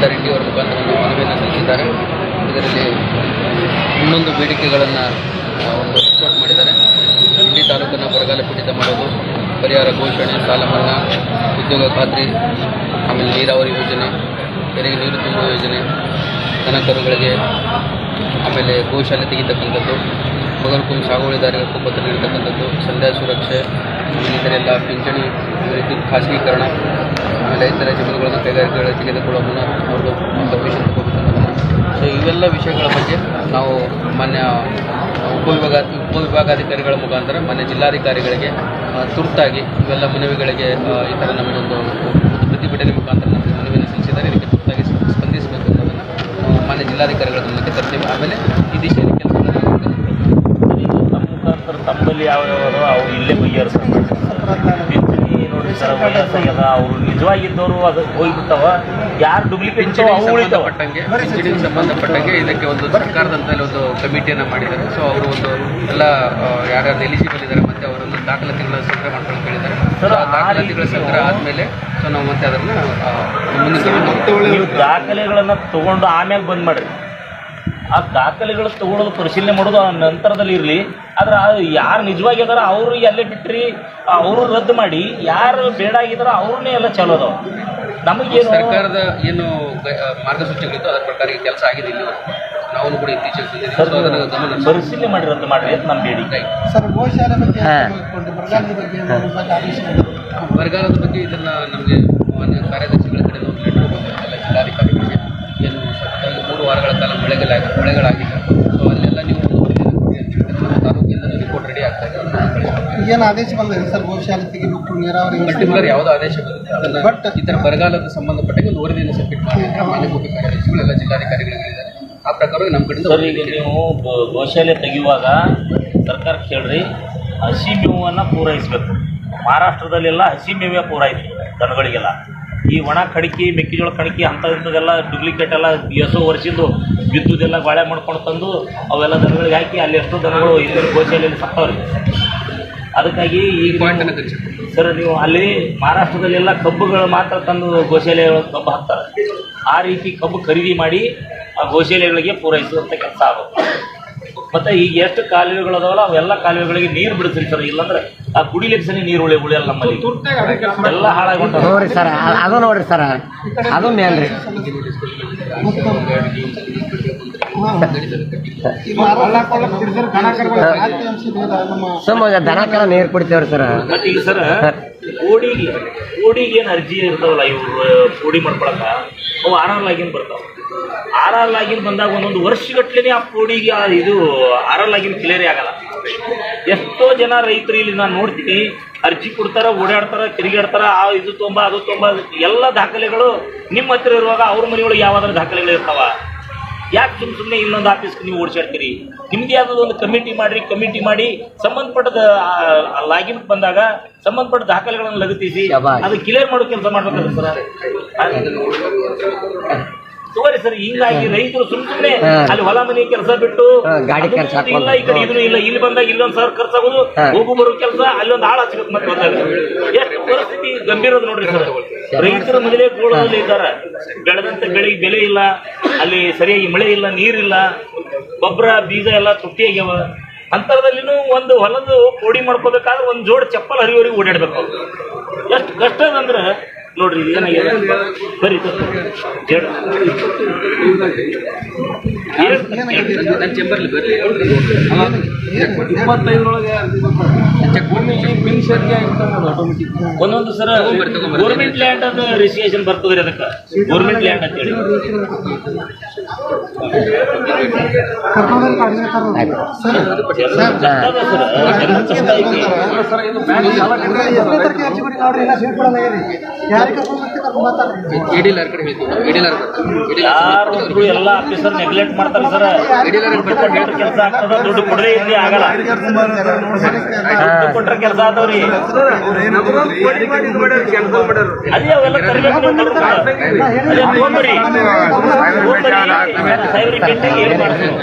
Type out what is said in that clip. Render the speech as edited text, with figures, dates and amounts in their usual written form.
ತಹಸೀಲ್ದಾರ್ ಇಂಡಿ ಅವರ ಮುಖಾಂತರ ಮನವಿಯನ್ನು ಸಲ್ಲಿಸಿದ್ದಾರೆ. ಇದರಲ್ಲಿ ಇನ್ನೊಂದು ಬೇಡಿಕೆಗಳನ್ನು ಒಂದು ರಿಪೋರ್ಟ್ ಮಾಡಿದ್ದಾರೆ. ಇಂಡಿ ತಾಲೂಕನ್ನು ಬರಗಾಲ ಪೀಡಿತ ಮಾಡೋದು, ಪರಿಹಾರ ಘೋಷಣೆ, ಸಾಲ ಮನ್ನಾ, ಉದ್ಯೋಗ ಖಾತ್ರಿ, ಆಮೇಲೆ ನೀರಾವರಿ ಯೋಜನೆ, ಕೆರೆಗೆ ನೀರು ತುಂಬುವ ಯೋಜನೆ, ದನ ಕರುಗಳಿಗೆ ಆಮೇಲೆ ಗೋಶಾಲೆ ತೆಗಿತಕ್ಕಂಥದ್ದು, ಮಗನಕುಂ ಸಾಗುವಳಿದಾರರಿಗೆ ಪತ್ರ ನೀಡತಕ್ಕಂಥದ್ದು, ಸಂಧ್ಯಾ ಸುರಕ್ಷೆ, ಇದರೆಲ್ಲ ಪಿಂಚಣಿ, ವಿದ್ಯುತ್ ಖಾಸಗೀಕರಣ, ಆಮೇಲೆ ಇತರ ಜಮೀನುಗಳನ್ನು ಕೈಗಾರಿಕೆಗಳ ತೆಗೆದುಕೊಳ್ಳುವ ಮುನ್ನ ಅವ್ರದ್ದು ಪರ್ಮಿಷನ್ ತಗೋಬೇಕನ್ನೋದನ್ನು. ಸೊ ಇವೆಲ್ಲ ವಿಷಯಗಳ ಬಗ್ಗೆ ನಾವು ಮಾನ್ಯ ಉಪವಿಭಾಗಾಧಿಕಾರಿಗಳ ಮುಖಾಂತರ ಮಾನ್ಯ ಜಿಲ್ಲಾಧಿಕಾರಿಗಳಿಗೆ ತುರ್ತಾಗಿ ಇವೆಲ್ಲ ಮನವಿಗಳಿಗೆ ಈ ಥರ ನಮ್ಮದೊಂದು ಪ್ರತಿಭಟನೆ ಮುಖಾಂತರ ನಮಗೆ ಮನವಿಯನ್ನು ಸಲ್ಲಿಸಿದ್ದಾರೆ. ಇದಕ್ಕೆ ತುರ್ತಾಗಿ ಸ್ಪಂದಿಸಬೇಕು ಅನ್ನೋದನ್ನು ನಾವು ಮಾನ್ಯ ಜಿಲ್ಲಾಧಿಕಾರಿಗಳ ಗಮನಕ್ಕೆ ತರ್ತೇವೆ. ಆಮೇಲೆ ಈ ದಿಶೆಯಲ್ಲಿ ಕೆಲಸಗಳನ್ನು ಮುಖಾಂತರ ತಮ್ಮಲ್ಲಿ ಯಾವ್ಯಾವರು ಅವ್ರು ಇಲ್ಲೇ ಬಗೆಹರಿಸ್ತಾರೆ. ನೋಡ್ರಿ ಸರ್, ವಯಸ್ಸಾಗ್ಯದ, ಅವರು ನಿಜವಾಗಿದ್ದವರು ಅದು ಹೋಗಿಬಿಡ್ತಾವ. ಯಾರು ಡೂಪ್ಲಿಕೇಟ್ ಪಿಂಚಣಿಗೆ ಸಂಬಂಧಪಟ್ಟಂಗೆ ಇದಕ್ಕೆ ಒಂದು ಸರ್ಕಾರದಂತಲ್ಲಿ ಒಂದು ಕಮಿಟಿಯನ್ನು ಮಾಡಿದ್ದಾರೆ. ಸೊ ಅವರು ಒಂದು ಎಲ್ಲ ಯಾರ್ಯಾರು ಎಲಿಜಿಬಲ್ ಇದ್ದಾರೆ ಮತ್ತು ಅವರೊಂದು ದಾಖಲಾತಿಗಳ ಸಂಗ್ರಹ ಮಾಡ್ಕೊಂಡು ಕೇಳಿದ್ದಾರೆ. ಸೊ ಆ ದಾಖಲಾತಿಗಳ ಸಂಗ್ರಹ ಆದಮೇಲೆ ಸೊ ನಾವು ಮತ್ತೆ ಅದನ್ನು ನೀವು ದಾಖಲೆಗಳನ್ನು ತೊಗೊಂಡು ಆಮ್ಯಾಗ ಬಂದ್ ಮಾಡಿರಿ. ಆ ದಾಖಲೆಗಳು ತೊಗೊಳೋದು, ಪರಿಶೀಲನೆ ಮಾಡೋದು ಆ ನಂತರದಲ್ಲಿ ಇರಲಿ. ಆದ್ರೆ ಯಾರು ನಿಜವಾಗಿ ಅದಾರ ಅವ್ರಿಗೆ ಅಲ್ಲೇ ಬಿಟ್ಟರಿ, ಅವರು ರದ್ದು ಮಾಡಿ, ಯಾರು ಬೇಡ ಆಗಿದಾರ ಅವ್ರನ್ನೇ ಎಲ್ಲ ಚಲೋ ಅದಾವ. ನಮಗೇನು ಸರ್ಕಾರದ ಏನು ಮಾರ್ಗಸೂಚಿಗಳಿತ್ತು ಅದರ ಪ್ರಕಾರ ಕೆಲಸ ಆಗಿದೆ. ಇಲ್ಲಿ ನಾವು ಕೂಡ ಇತ್ತೀಚೆಗೆ ಪರಿಶೀಲನೆ ಮಾಡಿ ರದ್ದು ಮಾಡಿರಿ ಅಂತ ನಮ್ಮ ಬೇಡಿಕೆ. ಬರಗಾಲದ ಬಗ್ಗೆ ಇದನ್ನು ನಮಗೆ ಮಾನ್ಯ ಕಾರ್ಯದರ್ಶಿಗಳ ಕಡೆ ನಾವು ಲೆಟರ್ ಎಲ್ಲ ಜಿಲ್ಲಾಧಿಕಾರಿಗಳಿಗೆ ಏನು 3 ವಾರಗಳ ಕಾಲ ಮಳೆಗಳಾಗಿದೆ. ಸೊ ಅಲ್ಲೆಲ್ಲ ನೀವು ತಾಲೂಕಿಂದ ರಿಪೋರ್ಟ್ ರೆಡಿ ಆಗ್ತಾ ಇದೆ. ಏನು ಆದೇಶ ಬಂದಿದೆ ಸರ್? ಗೋಶಾಲೆ ತೆಗಿಬೇಕು, ನೀರಾವರಿ ಪರ್ಟಿಕ್ಯುಲರ್ ಯಾವುದೋ ಆದೇಶ ಬಂದಿದೆ ಅದನ್ನು ಈ ಥರ ಬರಗಾಲದ ಸಂಬಂಧಪಟ್ಟ ಒಂದು ವರದಿಯನ್ನು ಸಬ್ಮಿಟ್ ಮಾಡಿದ್ರೆ ಮಾನ್ಯ ಮುಖ್ಯ ಕಾರ್ಯದರ್ಶಿಗಳೆಲ್ಲ ಜಿಲ್ಲಾಧಿಕಾರಿಗಳಿದ್ದಾರೆ. ಆ ಪ್ರಕಾರ ನಮ್ಮ ಕಡೆಯಿಂದ ಸರ್, ಈಗ ನೀವು ಗೋಶಾಲೆ ತೆಗೆಯುವಾಗ ಸರ್ಕಾರ ಕೇಳ್ರಿ, ಹಸಿ ಮೇವನ್ನು ಪೂರೈಸಬೇಕು. ಮಹಾರಾಷ್ಟ್ರದಲ್ಲೆಲ್ಲ ಹಸಿ ಮೇವೇ ಪೂರೈಸಿ ದನಗಳಿಗೆಲ್ಲ. ಈ ಒಣ ಕಡಿಕೆ, ಮೆಕ್ಕೆಜೋಳ ಕಡಿಕೆ ಅಂಥದ್ದೆಲ್ಲ ಡೂಪ್ಲಿಕೇಟ್ ಎಲ್ಲ ಎಷ್ಟೋ ವರ್ಷದ್ದು ಬಿದ್ದುದೆಲ್ಲ ಗಾಳೆ ಮಾಡ್ಕೊಂಡು ತಂದು ಅವೆಲ್ಲ ದನಗಳಿಗೆ ಹಾಕಿ ಅಲ್ಲಿ ಎಷ್ಟೋ ದನಗಳು ಇಲ್ಲಿ ಗೋಶಾಲೆಯಲ್ಲಿ ಸತ್ತವ್ರಿ. ಅದಕ್ಕಾಗಿ ಈ ಪಾಯಿಂಟನ್ನು ಸರ್, ನೀವು ಅಲ್ಲಿ ಮಹಾರಾಷ್ಟ್ರದಲ್ಲೆಲ್ಲ ಕಬ್ಬುಗಳು ಮಾತ್ರ ತಂದು ಗೋಶಾಲೆಗಳಿಗೆ ಕಬ್ಬು ಹಾಕ್ತಾರೆ. ಆ ರೀತಿ ಕಬ್ಬು ಖರೀದಿ ಮಾಡಿ ಆ ಗೋಶಾಲೆಗಳಿಗೆ ಪೂರೈಸುವಂಥ ಕೆಲಸ ಆಗುತ್ತೆ. ಮತ್ತು ಈಗ ಎಷ್ಟು ಕಾಲುವೆಗಳದಾವಲ್ಲ ಅವೆಲ್ಲ ಕಾಲುವೆಗಳಿಗೆ ನೀರು ಬಿಡಿಸ್ರಿ ಸರ್. ಇಲ್ಲಾಂದ್ರೆ ಆ ಕುಡಿಲಿಕ್ಕೆ ಸರಿ ನೀರು ಉಳಿಯಲ್ಲ ನಮ್ಮಲ್ಲಿ, ಎಲ್ಲ ಹಾಳಾಗೊಂಡು ನೋಡ್ರಿ ಸರ್. ಅದು ನೋಡ್ರಿ ಸರ್, ಅದು ಮೇನ್ ರೀ. ದನ ಕರ ನೀರು ಕುಡಿತೇವ್ರಿ ಸರ್. ಮತ್ತೆ ಈಗ ಸರ್, ಕೋಡಿಗೆ ಏನು ಅರ್ಜಿ ಇರ್ತಾವಲ್ಲ ಇವ್ರು ಕೋಡಿ ಮಾಡ್ಕೊಳಕ, ಅವು ಆರಾಲಾಗಿನ ಬರ್ತಾವೆ. ಆರಾಲಾಗಿನ ಬಂದಾಗ ಒಂದೊಂದು ವರ್ಷಗಟ್ಲೆ ಆ ಕೋಡಿಗೆ ಇದು ಆರಾಲಾಗಿನ ಕ್ಲಿಯರೇ ಆಗಲ್ಲ. ಎಷ್ಟೋ ಜನ ರೈತರು ಇಲ್ಲಿ ನಾನು ನೋಡ್ತೀನಿ, ಅರ್ಜಿ ಕೊಡ್ತಾರ, ಓಡಾಡ್ತಾರ, ತಿರುಗಾಡ್ತಾರ, ಇದು ತೊಂಬ ಅದು ತೊಂಬ, ಎಲ್ಲ ದಾಖಲೆಗಳು ನಿಮ್ಮ ಹತ್ರ ಇರುವಾಗ ಅವ್ರ ಮನೆಯೊಳಗೆ ಯಾವ್ದಾದ್ರು ದಾಖಲೆಗಳು ಇರ್ತಾವ. ಯಾಕೆ ಸುಮ್ಮನೆ ಇನ್ನೊಂದು ಆಫೀಸ್ಗೆ ನೀವು ಓಡಿಸಾಡ್ತೀರಿ? ನಿಮ್ಮದೇ ಆದದೊಂದು ಕಮಿಟಿ ಮಾಡಿ ಸಂಬಂಧಪಟ್ಟದ ಲಾಗಿನ್ ಬಂದಾಗ ಸಂಬಂಧಪಟ್ಟ ದಾಖಲೆಗಳನ್ನು ಲಗತ್ತಿಸಿ ಅದು ಕ್ಲಿಯರ್ ಮಾಡೋ ಕೆಲಸ ಮಾಡ್ಬೇಕಲ್ಲ ಸರ್. ತೋರಿ ಸರ್, ಹಿಂಗಾಗಿ ರೈತರು ಸುಮ್ಮನೆ ಅಲ್ಲಿ ಹೊಲ ಮನೆ ಕೆಲಸ ಬಿಟ್ಟು ಗಾಡಿ ಖರ್ಚು ಇಲ್ಲ, ಈ ಕಡೆ ಇದನ್ನು ಇಲ್ಲ, ಇಲ್ಲಿ ಬಂದಾಗ ಇಲ್ಲೊಂದು ಸಾವಿರ ಖರ್ಚಾಗೋದು, ಹೋಗು ಬರೋ ಕೆಲಸ, ಅಲ್ಲೊಂದು ಹಾಳು ಹಚ್ಬೇಕು. ಮತ್ತೆ ಬಂದಾಗ ಎಷ್ಟು ಪರಿಸ್ಥಿತಿ ಗಂಭೀರ ಅದ ನೋಡ್ರಿ ಸರ್. ರೈತರ ಮೊದಲೇ ಗೋಳದಲ್ಲಿ ಇದ್ದಾರೆ. ಬೆಳೆದಂತ ಬೆಳೆಗೆ ಬೆಲೆ ಇಲ್ಲ, ಅಲ್ಲಿ ಸರಿಯಾಗಿ ಮಳೆ ಇಲ್ಲ, ನೀರಿಲ್ಲ, ಗೊಬ್ಬರ ಬೀಜ ಎಲ್ಲ ತುಟ್ಟಿ ಆಗ್ಯಾವ. ಅಂತರದಲ್ಲಿನೂ ಒಂದು ಹೊಲದ ಕೋಡಿ ಮಾಡ್ಕೋಬೇಕಾದ್ರೆ ಒಂದು ಜೋಡ್ ಚಪ್ಪಲ್ ಹರಿವರಿಗೆ ಓಡಾಡ್ಬೇಕು. ಎಷ್ಟು ಕಷ್ಟ ಅದಂದ್ರೆ ನೋಡ್ರಿ. ಏನಾಗಿದೆ ಬರೀ ಚೇಂಬರ್ಲಿ ಬರಲಿ. 25ರೊಳಗೆ ಒಂದೊಂದು ಸರ ಗೌರ್ಮೆಂಟ್ ಲ್ಯಾಂಡ್ ಅದು ರಿಜಿಸ್ಟ್ರೇಷನ್ ಬರ್ತದ್ರಿ. ಅದಕ್ಕೆ ಗೌರ್ಮೆಂಟ್ ಲ್ಯಾಂಡ್ ಅಂತೇಳಿ ಯಾರು ಎಲ್ಲ ಆಫೀಸರ್ ನೆಗ್ಲೆಕ್ಟ್ ಮಾಡ್ತಾರೆ ಸರ್. ಕೆಲಸ ಆಗ್ತದ, ದುಡ್ಡು ಕೊಡದೇ ಇದ್ದೇ ಆಗಲ್ಲ. ದುಡ್ಡು ಕೊಟ್ರೆ ಕೆಲಸ ಆದವ್ರಿ ಅದೇ ಅವೆಲ್ಲ ತರಬೇಕು. ಅದೇ ತೊಗೊಂಬರಿ ಸೈಬರ್ ಏನು ಮಾಡ್ತೀವಿ.